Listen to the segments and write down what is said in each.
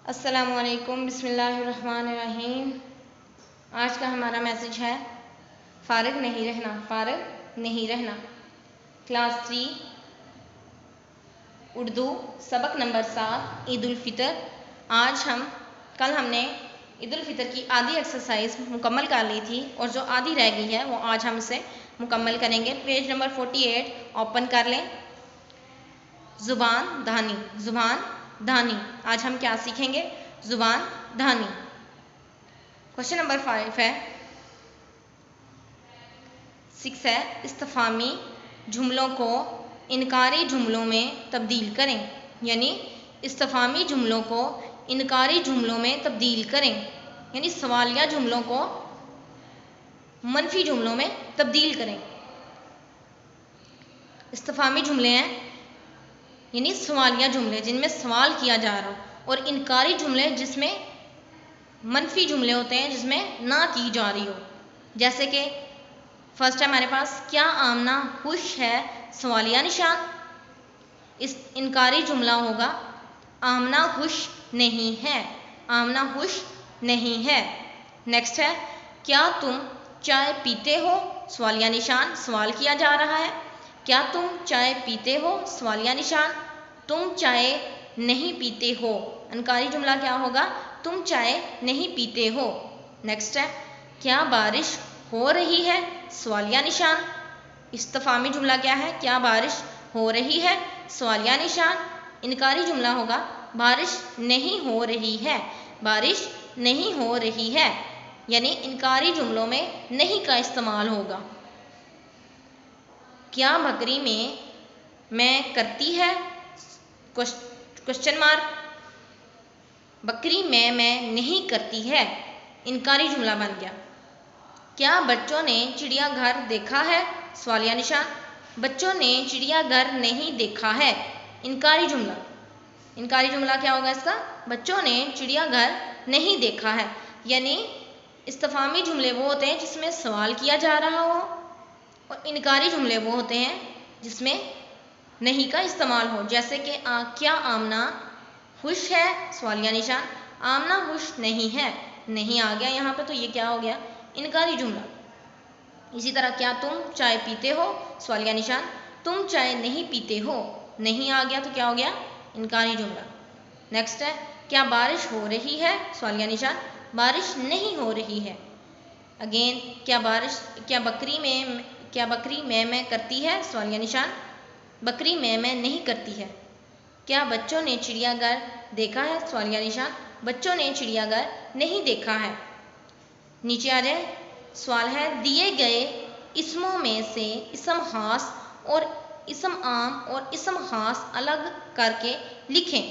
अस्सलामुअलैकुम बिस्मिल्लाहिर्रहमानिर्रहीम। आज का हमारा मैसेज है फ़ारिग नहीं रहना, फ़ारिग नहीं रहना। क्लास 3 उर्दू सबक नंबर 7 ईद उल फ़ितर। कल हमने ईद उल फ़ितर की आधी एक्सरसाइज मुकम्मल कर ली थी और जो आधी रह गई है वो आज हम इसे मुकम्मल करेंगे। पेज नंबर 48 ओपन कर लें। ज़ुबान दहानी, ज़ुबान दहानी। आज हम क्या सीखेंगे? ज़ुबान दहानी। क्वेश्चन नंबर 5 है, 6 है, इस्तिफ़ामी जुमलों को इनकारी जुमलों में तब्दील करें। यानी इस्तिफ़ामी जुमलों को इनकारी जुमलों में तब्दील करें, यानी सवालिया जुमलों को मनफी जुमलों में तब्दील करें। इस्तिफ़ामी जुमले हैं यानी सवालिया जुमले जिनमें सवाल किया जा रहा हो, और इनकारी जुमले जिसमें मनफी जुमले होते हैं जिसमें ना की जा रही हो। जैसे कि फर्स्ट है हमारे पास, क्या आमना खुश है, सवालिया निशान। इस इनकारी जुमला होगा आमना खुश नहीं है, आमना खुश नहीं है। नेक्स्ट है, क्या तुम चाय पीते हो, सवालिया निशान, सवाल किया जा रहा है। क्या तुम चाय पीते हो, सवालिया निशान। तुम चाय नहीं पीते हो, इनकारी जुमला क्या होगा? तुम चाय नहीं पीते हो। नेक्स्ट है, क्या बारिश हो रही है, सवालिया निशान। इस्तिफ़ामी जुमला क्या है? क्या बारिश हो रही है, सवालिया निशान। इनकारी जुमला होगा बारिश नहीं हो रही है, बारिश नहीं हो रही है। यानी इनकारी जुमलों में नहीं का इस्तेमाल होगा। क्या बकरी में मैं करती है, क्वेश्चन मार्क। बकरी में मैं नहीं करती है, इनकारी जुमला बन गया। क्या बच्चों ने चिड़ियाघर देखा है, सवालिया निशान। बच्चों ने चिड़ियाघर नहीं देखा है, इनकारी जुमला। इनकारी जुमला क्या होगा इसका? बच्चों ने चिड़ियाघर नहीं देखा है। यानी इस्तिफ़ामी जुमले वो होते हैं जिसमें सवाल किया जा रहा हो, और इनकारी जुमले वो होते हैं जिसमें नहीं का इस्तेमाल हो। जैसे कि क्या आमना खुश है, सवालिया निशान। आमना खुश नहीं है, नहीं आ गया यहाँ पे, तो ये क्या हो गया? इनकारी जुमला। इसी तरह क्या तुम चाय पीते हो, सवालिया निशान। तुम चाय नहीं पीते हो, नहीं आ गया, तो क्या हो गया? इनकारी जुमला। नेक्स्ट है, क्या बारिश हो रही है, सवालिया निशान। बारिश नहीं हो रही है। अगेन, क्या बकरी मैं करती है, सवालिया निशान। बकरी मैं नहीं करती है। क्या बच्चों ने चिड़ियाघर देखा है, सवालिया निशान। बच्चों ने चिड़ियाघर नहीं देखा है। नीचे आ जाए, सवाल है, दिए गए इसमों में से इसम खास और इसम आम और इसम खास अलग करके लिखें।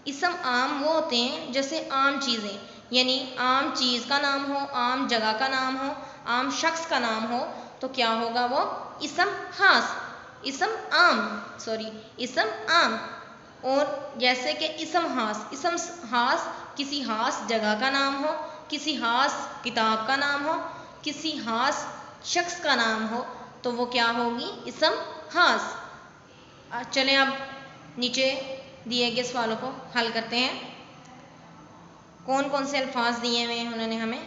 इसम आम वो होते हैं जैसे आम चीज़ें, यानी आम चीज़ का नाम हो, आम जगह का नाम हो, आम शख्स का नाम हो, तो क्या होगा वो? इसम खास, इसम आम। और जैसे कि इसम हास किसी हास जगह का नाम हो, किसी हास किताब का नाम हो, किसी हास शख्स का नाम हो, तो वो क्या होगी? इसम हास। चलें अब नीचे दिए गए सवालों को हल करते हैं। कौन कौन से अल्फाज दिए हुए हैं उन्होंने हमें?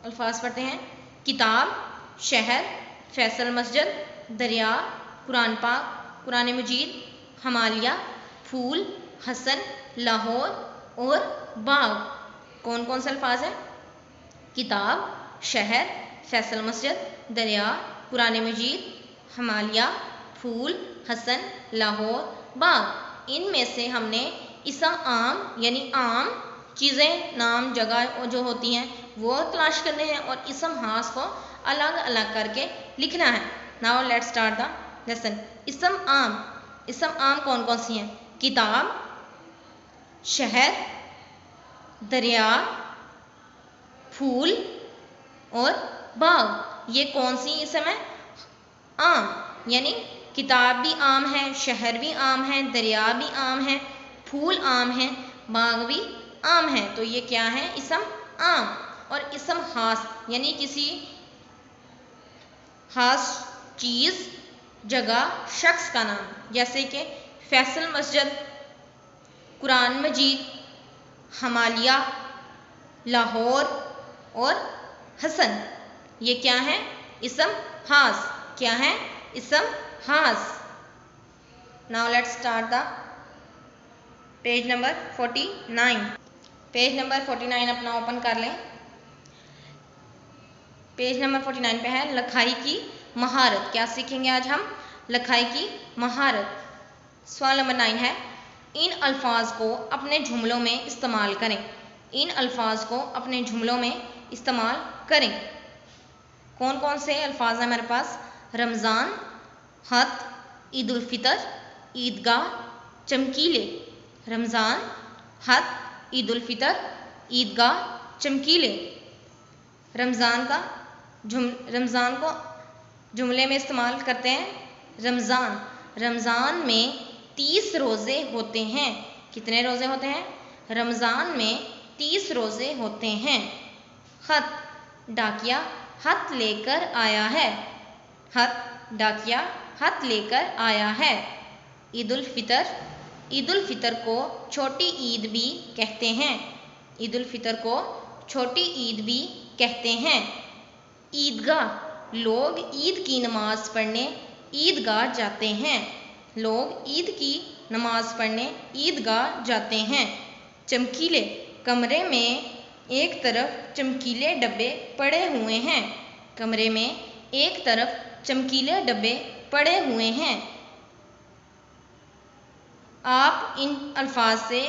अल्फाज पढ़ते हैं। किताब, शहर, फैसल मस्जिद, दरिया, कुरान पाक, कुरान मजीद, हमालिया, फूल, हसन, लाहौर और बाग। कौन कौन से अल्फाज हैं? किताब, शहर, फैसल मस्जिद, दरिया, कुरान मजीद, हमालिया, फूल, हसन, लाहौर, बाग। इनमें से हमने इसम आम यानी आम चीज़ें, नाम, जगह जो होती हैं वो तलाश करने हैं, और इसम हास को अलग अलग करके लिखना है। Now let's start the lesson. इसम आम कौन कौन सी हैं? किताब, शहर, दरिया, फूल और बाग। ये कौन सी इसम है? आम। यानी किताब भी आम है, शहर भी आम है, दरिया भी आम है, फूल आम है, बाग भी आम है। तो ये क्या है? इसम आम। और इसम खास यानी किसी खास चीज़, जगह, शख्स का नाम। जैसे कि फैसल मस्जिद, कुरान मजीद, हमालिया, लाहौर और हसन। ये क्या है? इसम खास। क्या है? इसम खास। Now let's start the page number 49। Page number 49 अपना ओपन कर लें। पेज नंबर 49 पे है लिखाई की महारत। क्या सीखेंगे आज हम? लिखाई की महारत। सवाल नंबर 9 है इन अल्फाज को अपने जुमलों में इस्तेमाल करें। इन अल्फाज को अपने जुमलों में इस्तेमाल करें। कौन कौन से अल्फाज हैं हमारे पास? रमज़ान, हत, ईद उल फितर, ईदगाह, चमकीले। रमज़ान, हत, ईद उल फितर, ईदगाह, चमकीले। रमज़ान को जुमले में इस्तेमाल करते हैं। रमज़ान में 30 रोज़े होते हैं। कितने रोज़े होते हैं? रमज़ान में 30 रोज़े होते हैं। खत, डाकिया खत लेकर आया है। खत, डाकिया खत लेकर आया है। ईद उल फितर को छोटी ईद भी कहते हैं। ईद उल फितर को छोटी ईद भी कहते हैं। ईदगाह, लोग ईद की नमाज पढ़ने ईदगाह जाते हैं। लोग ईद की नमाज पढ़ने ईदगाह जाते हैं। चमकीले, कमरे में एक तरफ चमकीले डब्बे पड़े हुए हैं। कमरे में एक तरफ चमकीले डब्बे पड़े हुए हैं। आप इन अल्फाज से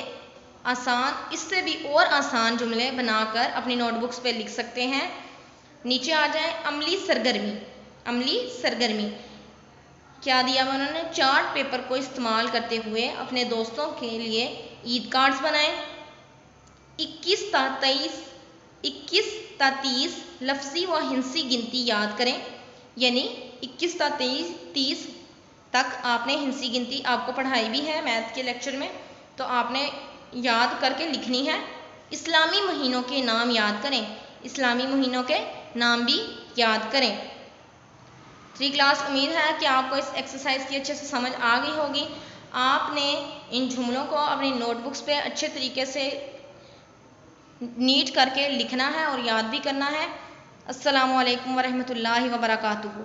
इससे भी और आसान जुमले बनाकर अपनी नोटबुक्स पे लिख सकते हैं। नीचे आ जाए अमली सरगर्मी। क्या दिया हुआ उन्होंने? चार्ट पेपर को इस्तेमाल करते हुए अपने दोस्तों के लिए ईद कार्ड्स बनाएं। 21 ता 30 लफ्ज़ी व हिंसी गिनती याद करें। यानी 21 ता 30 तक आपने हिंसी गिनती आपको पढ़ाई भी है मैथ के लेक्चर में, तो आपने याद करके लिखनी है। इस्लामी महीनों के नाम याद करें। इस्लामी महीनों के नाम भी याद करें। 3 क्लास, उम्मीद है कि आपको इस एक्सरसाइज की अच्छे से समझ आ गई होगी। आपने इन जुमलों को अपनी नोटबुक्स पे अच्छे तरीके से नीट करके लिखना है और याद भी करना है। अस्सलामु अलैकुम वरहमतुल्लाहि वबरकातुहू।